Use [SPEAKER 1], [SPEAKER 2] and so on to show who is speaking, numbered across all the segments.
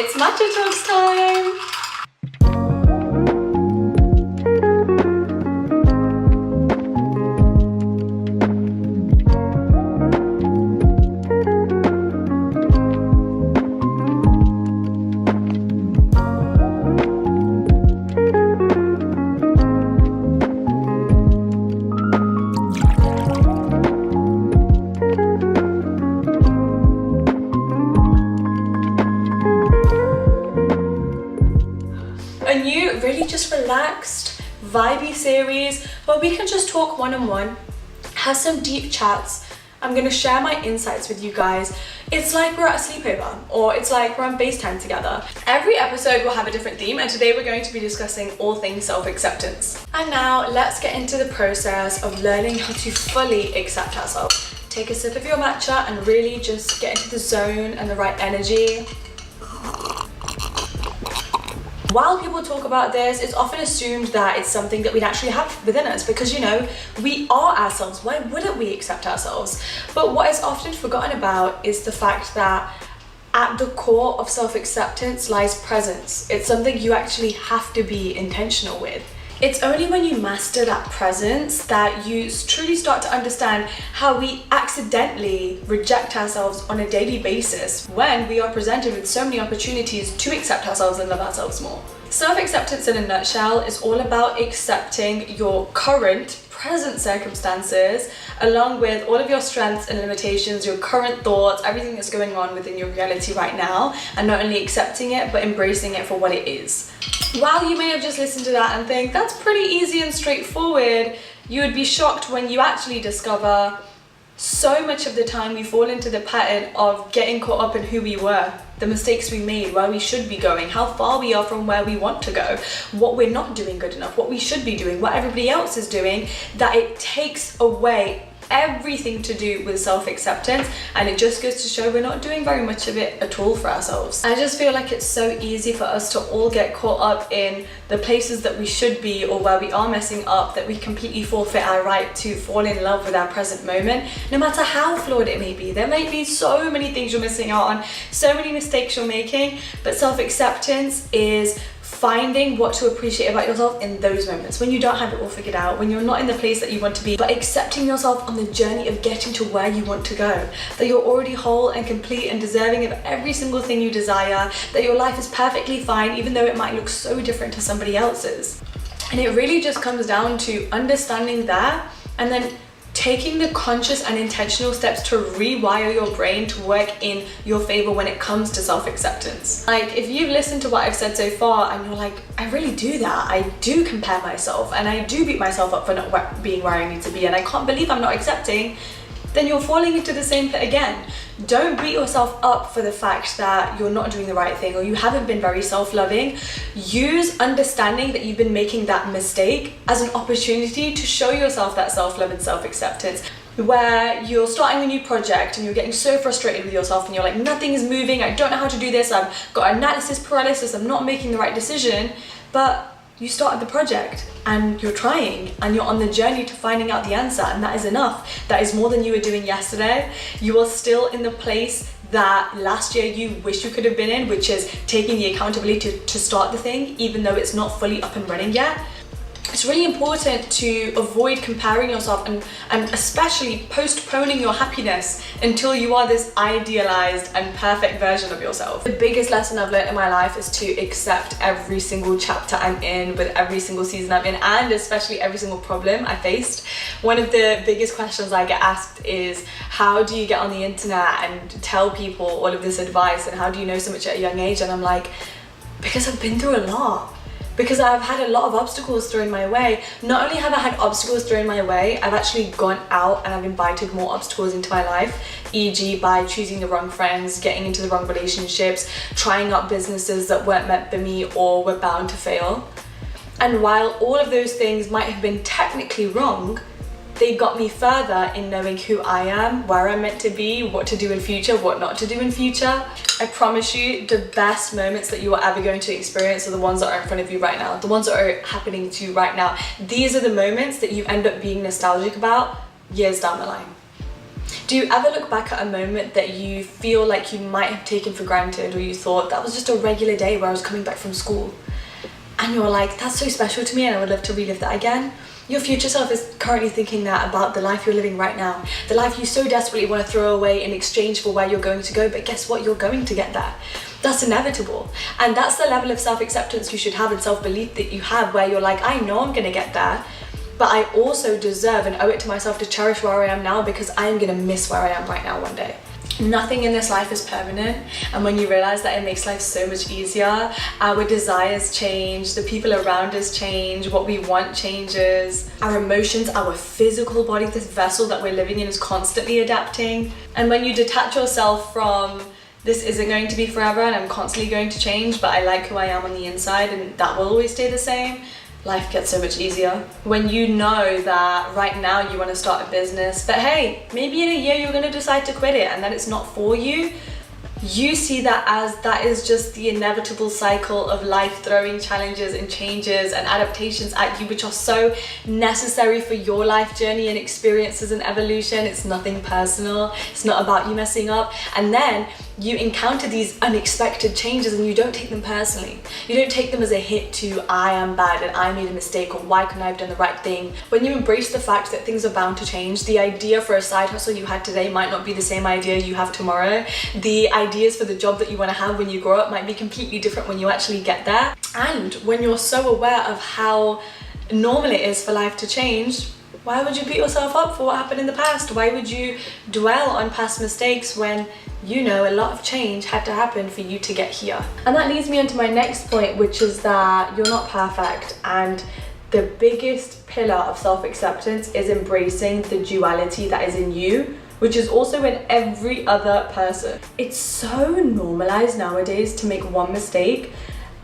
[SPEAKER 1] It's Matcha Talks time! Relaxed, vibey series where we can just talk one-on-one, have some deep chats. I'm going to share my insights with you guys. It's like we're at a sleepover, or it's like we're on FaceTime together. Every episode will have a different theme, and today we're going to be discussing all things self-acceptance. And now let's get into the process of learning how to fully accept ourselves. Take a sip of your matcha and really just get into the zone and the right energy. While people talk about this, it's often assumed that it's something that we naturally have within us because, you know, we are ourselves. Why wouldn't we accept ourselves? But what is often forgotten about is the fact that at the core of self-acceptance lies presence. It's something you actually have to be intentional with. It's only when you master that presence that you truly start to understand how we accidentally reject ourselves on a daily basis when we are presented with so many opportunities to accept ourselves and love ourselves more. Self-acceptance in a nutshell is all about accepting your current present circumstances along with all of your strengths and limitations, your current thoughts, everything that's going on within your reality right now, and not only accepting it but embracing it for what it is. While you may have just listened to that and think that's pretty easy and straightforward, you would be shocked when you actually discover so much of the time we fall into the pattern of getting caught up in who we were, the mistakes we made, where we should be going, how far we are from where we want to go, what we're not doing good enough, what we should be doing, what everybody else is doing, that it takes away everything to do with self-acceptance, and it just goes to show we're not doing very much of it at all for ourselves. I just feel like it's so easy for us to all get caught up in the places that we should be or where we are messing up that we completely forfeit our right to fall in love with our present moment, no matter how flawed it may be. There may be so many things you're missing out on, so many mistakes you're making, but self-acceptance is finding what to appreciate about yourself in those moments when you don't have it all figured out, when you're not in the place that you want to be, but accepting yourself on the journey of getting to where you want to go, that you're already whole and complete and deserving of every single thing you desire, that your life is perfectly fine even though it might look so different to somebody else's. And it really just comes down to understanding that and then taking the conscious and intentional steps to rewire your brain to work in your favor when it comes to self-acceptance. Like, if you've listened to what I've said so far and you're like, I really do that, I do compare myself and I do beat myself up for not being where I need to be and I can't believe I'm not accepting, then you're falling into the same pit again. Don't beat yourself up for the fact that you're not doing the right thing or you haven't been very self-loving. Use understanding that you've been making that mistake as an opportunity to show yourself that self-love and self-acceptance, where you're starting a new project and you're getting so frustrated with yourself and you're like, nothing is moving, I don't know how to do this, I've got analysis paralysis, I'm not making the right decision. But you started the project and you're trying and you're on the journey to finding out the answer, and that is enough. That is more than you were doing yesterday. You are still in the place that last year you wish you could have been in, which is taking the accountability to start the thing even though it's not fully up and running yet. It's really important to avoid comparing yourself and especially postponing your happiness until you are this idealized and perfect version of yourself. The biggest lesson I've learned in my life is to accept every single chapter I'm in, with every single season I'm in, and especially every single problem I faced. One of the biggest questions I get asked is, how do you get on the internet and tell people all of this advice, and how do you know so much at a young age? And I'm like, because I've been through a lot. Because I've had a lot of obstacles thrown my way. Not only have I had obstacles thrown my way, I've actually gone out and I've invited more obstacles into my life, e.g. by choosing the wrong friends, getting into the wrong relationships, trying out businesses that weren't meant for me or were bound to fail. And while all of those things might have been technically wrong, they got me further in knowing who I am, where I'm meant to be, what to do in future, what not to do in future. I promise you, the best moments that you are ever going to experience are the ones that are in front of you right now, the ones that are happening to you right now. These are the moments that you end up being nostalgic about years down the line. Do you ever look back at a moment that you feel like you might have taken for granted, or you thought that was just a regular day where I was coming back from school, and you're like, that's so special to me and I would love to relive that again? Your future self is currently thinking that about the life you're living right now, the life you so desperately want to throw away in exchange for where you're going to go, but guess what? You're going to get there. That's inevitable. And that's the level of self-acceptance you should have and self-belief that you have, where you're like, I know I'm going to get there, but I also deserve and owe it to myself to cherish where I am now, because I am going to miss where I am right now one day. Nothing in this life is permanent, and when you realize that, it makes life so much easier. Our desires change, the people around us change, what we want changes, our emotions, our physical body, this vessel that we're living in is constantly adapting. And when you detach yourself from, this isn't going to be forever and I'm constantly going to change, but I like who I am on the inside and that will always stay the same, life gets so much easier. When you know that right now you want to start a business, but hey, maybe in a year you're going to decide to quit it and that it's not for you, you see that as that is just the inevitable cycle of life throwing challenges and changes and adaptations at you, which are so necessary for your life journey and experiences and evolution. It's nothing personal. It's not about you messing up. And then you encounter these unexpected changes and you don't take them personally. You don't take them as a hit to, I am bad and I made a mistake, or why couldn't I have done the right thing? When you embrace the fact that things are bound to change, the idea for a side hustle you had today might not be the same idea you have tomorrow. The ideas for the job that you want to have when you grow up might be completely different when you actually get there. And when you're so aware of how normal it is for life to change, why would you beat yourself up for what happened in the past? Why would you dwell on past mistakes when you know a lot of change had to happen for you to get here? And that leads me on to my next point, which is that you're not perfect, and the biggest pillar of self-acceptance is embracing the duality that is in you, which is also in every other person. It's so normalized nowadays to make one mistake,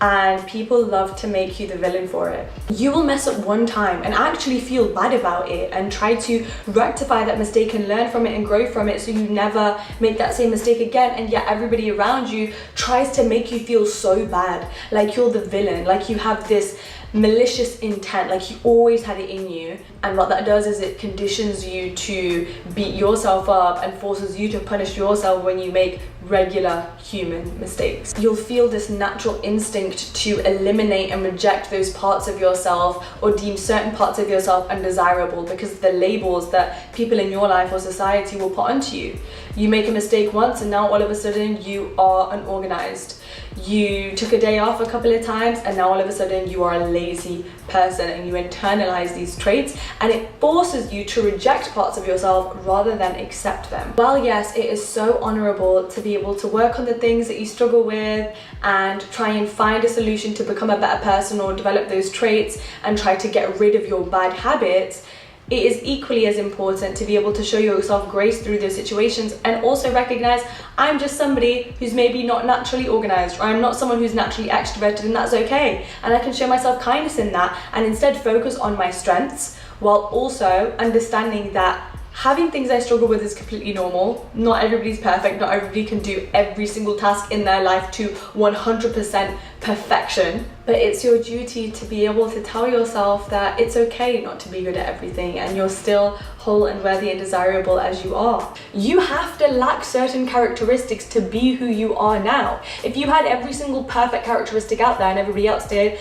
[SPEAKER 1] and people love to make you the villain for it. You will mess up one time and actually feel bad about it and try to rectify that mistake and learn from it and grow from it so you never make that same mistake again, and yet everybody around you tries to make you feel so bad, like you're the villain, like you have this malicious intent, like you always had it in you. And what that does is it conditions you to beat yourself up and forces you to punish yourself when you make regular human mistakes. You'll feel this natural instinct to eliminate and reject those parts of yourself or deem certain parts of yourself undesirable because of the labels that people in your life or society will put onto you. You make a mistake once and now all of a sudden you are unorganized. You took a day off a couple of times and now all of a sudden you are a lazy person, and you internalize these traits, and it forces you to reject parts of yourself rather than accept them. While yes, it is so honorable to be able to work on the things that you struggle with and try and find a solution to become a better person or develop those traits and try to get rid of your bad habits, it is equally as important to be able to show yourself grace through those situations and also recognize, I'm just somebody who's maybe not naturally organized, or I'm not someone who's naturally extroverted, and that's okay. And I can show myself kindness in that and instead focus on my strengths, while also understanding that having things I struggle with is completely normal. Not everybody's perfect, not everybody can do every single task in their life to 100% perfection, but it's your duty to be able to tell yourself that it's okay not to be good at everything and you're still whole and worthy and desirable as you are. You have to lack certain characteristics to be who you are now. If you had every single perfect characteristic out there and everybody else did,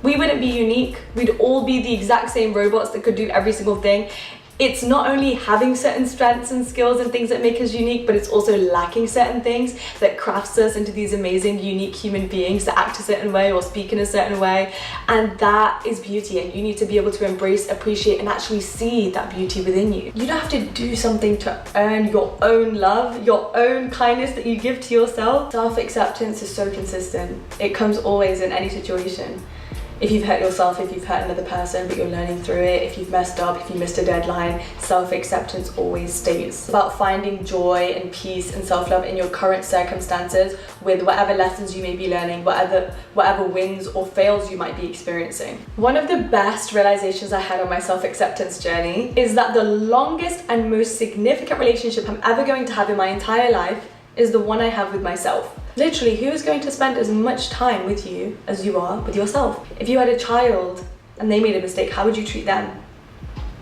[SPEAKER 1] we wouldn't be unique. We'd all be the exact same robots that could do every single thing. It's not only having certain strengths and skills and things that make us unique, but it's also lacking certain things that crafts us into these amazing, unique human beings that act a certain way or speak in a certain way. And that is beauty, and you need to be able to embrace, appreciate, and actually see that beauty within you. You don't have to do something to earn your own love, your own kindness that you give to yourself. Self-acceptance is so consistent. It comes always in any situation. If you've hurt yourself, if you've hurt another person, but you're learning through it, if you've messed up, if you missed a deadline, self-acceptance always stays. It's about finding joy and peace and self-love in your current circumstances with whatever lessons you may be learning, whatever wins or fails you might be experiencing. One of the best realizations I had on my self-acceptance journey is that the longest and most significant relationship I'm ever going to have in my entire life is the one I have with myself. Literally, who is going to spend as much time with you as you are with yourself? If you had a child and they made a mistake, how would you treat them?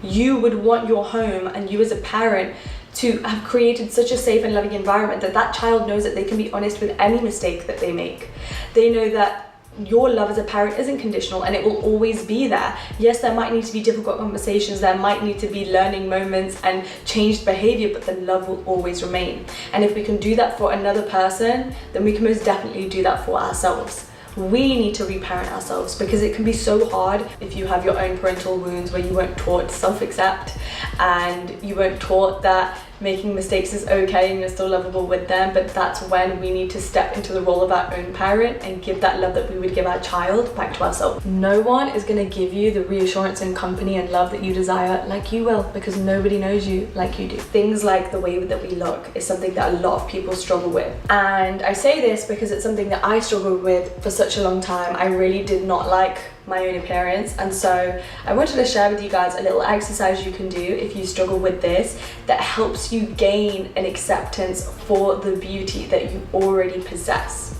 [SPEAKER 1] You would want your home and you as a parent to have created such a safe and loving environment that that child knows that they can be honest with any mistake that they make. They know that your love as a parent isn't conditional and it will always be there. Yes, there might need to be difficult conversations, there might need to be learning moments and changed behavior, but the love will always remain. And if we can do that for another person, then we can most definitely do that for ourselves. We need to reparent ourselves because it can be so hard if you have your own parental wounds where you weren't taught to self-accept and you weren't taught that making mistakes is okay and you're still lovable with them. But that's when we need to step into the role of our own parent and give that love that we would give our child back to ourselves. No one is going to give you the reassurance and company and love that you desire like you will, because nobody knows you like you do. Things like the way that we look is something that a lot of people struggle with, and I say this because it's something that I struggled with for such a long time. I really did not like my own appearance, and so I wanted to share with you guys a little exercise you can do if you struggle with this that helps you gain an acceptance for the beauty that you already possess.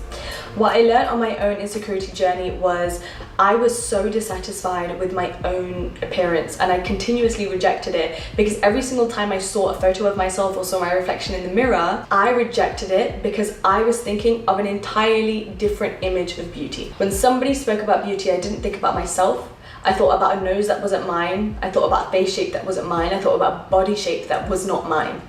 [SPEAKER 1] What I learned on my own insecurity journey was I was so dissatisfied with my own appearance, and I continuously rejected it because every single time I saw a photo of myself or saw my reflection in the mirror, I rejected it because I was thinking of an entirely different image of beauty. When somebody spoke about beauty, I didn't think about myself. I thought about a nose that wasn't mine. I thought about a face shape that wasn't mine. I thought about a body shape that was not mine.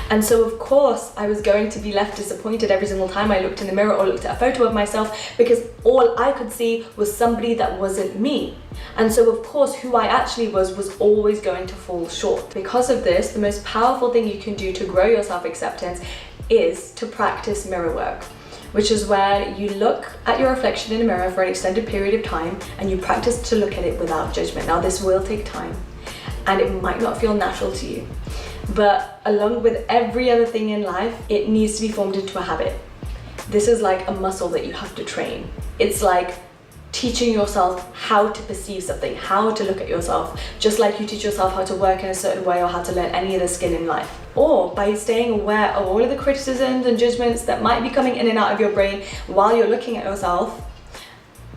[SPEAKER 1] And so of course I was going to be left disappointed every single time I looked in the mirror or looked at a photo of myself, because all I could see was somebody that wasn't me. And so of course who I actually was always going to fall short. Because of this, the most powerful thing you can do to grow your self-acceptance is to practice mirror work, which is where you look at your reflection in a mirror for an extended period of time and you practice to look at it without judgment. Now this will take time and it might not feel natural to you, but along with every other thing in life, it needs to be formed into a habit. This is like a muscle that you have to train. It's like teaching yourself how to perceive something, how to look at yourself, just like you teach yourself how to work in a certain way or how to learn any other skill in life. Or by staying aware of all of the criticisms and judgments that might be coming in and out of your brain while you're looking at yourself,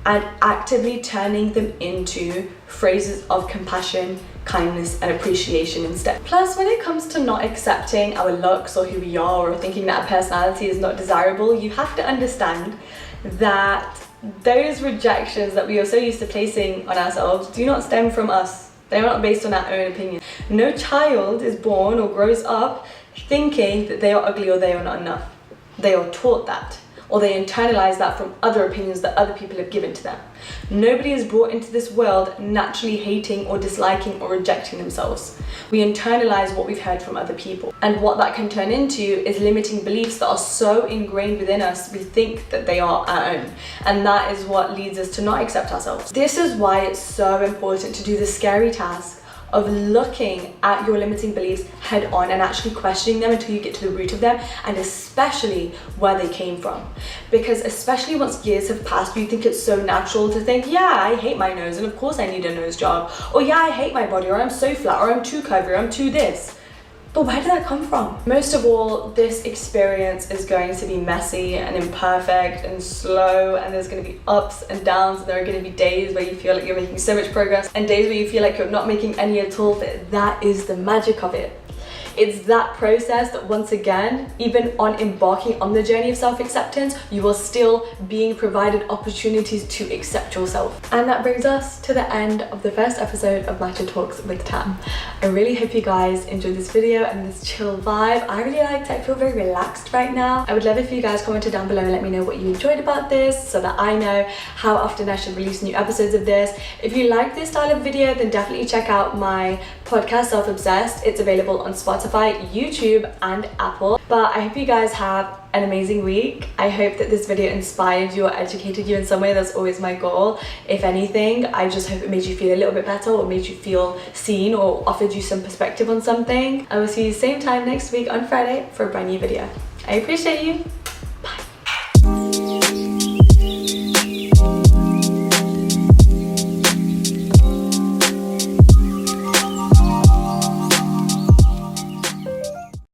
[SPEAKER 1] and actively turning them into phrases of compassion, kindness and appreciation instead. Plus, when it comes to not accepting our looks or who we are, or thinking that our personality is not desirable, you have to understand that those rejections that we are so used to placing on ourselves do not stem from us. They are not based on our own opinion. No child is born or grows up thinking that they are ugly or they are not enough. They are taught that, or they internalize that from other opinions that other people have given to them. Nobody is brought into this world naturally hating or disliking or rejecting themselves. We internalize what we've heard from other people. And what that can turn into is limiting beliefs that are so ingrained within us, we think that they are our own. And that is what leads us to not accept ourselves. This is why it's so important to do the scary task of looking at your limiting beliefs head on and actually questioning them until you get to the root of them, and especially where they came from. Because especially once years have passed, you think it's so natural to think, yeah, I hate my nose and of course I need a nose job, or yeah, I hate my body, or I'm so flat, or I'm too curvy, or I'm too this. But where did that come from? Most of all, this experience is going to be messy and imperfect and slow, and there's going to be ups and downs, and there are going to be days where you feel like you're making so much progress and days where you feel like you're not making any at all, but that is the magic of it. It's that process that, once again, even on embarking on the journey of self-acceptance, you are still being provided opportunities to accept yourself. And that brings us to the end of the first episode of Matcha Talks with Tam. I really hope you guys enjoyed this video and this chill vibe. I really liked it. I feel very relaxed right now. I would love if you guys commented down below and let me know what you enjoyed about this, so that I know how often I should release new episodes of this. If you like this style of video, then definitely check out my podcast Self Obsessed. It's available on Spotify, YouTube and Apple. But I hope you guys have an amazing week. I hope that this video inspired you or educated you in some way. That's always my goal. If anything, I just hope it made you feel a little bit better, or made you feel seen, or offered you some perspective on something. I will see you same time next week on Friday for a brand new video. I appreciate you.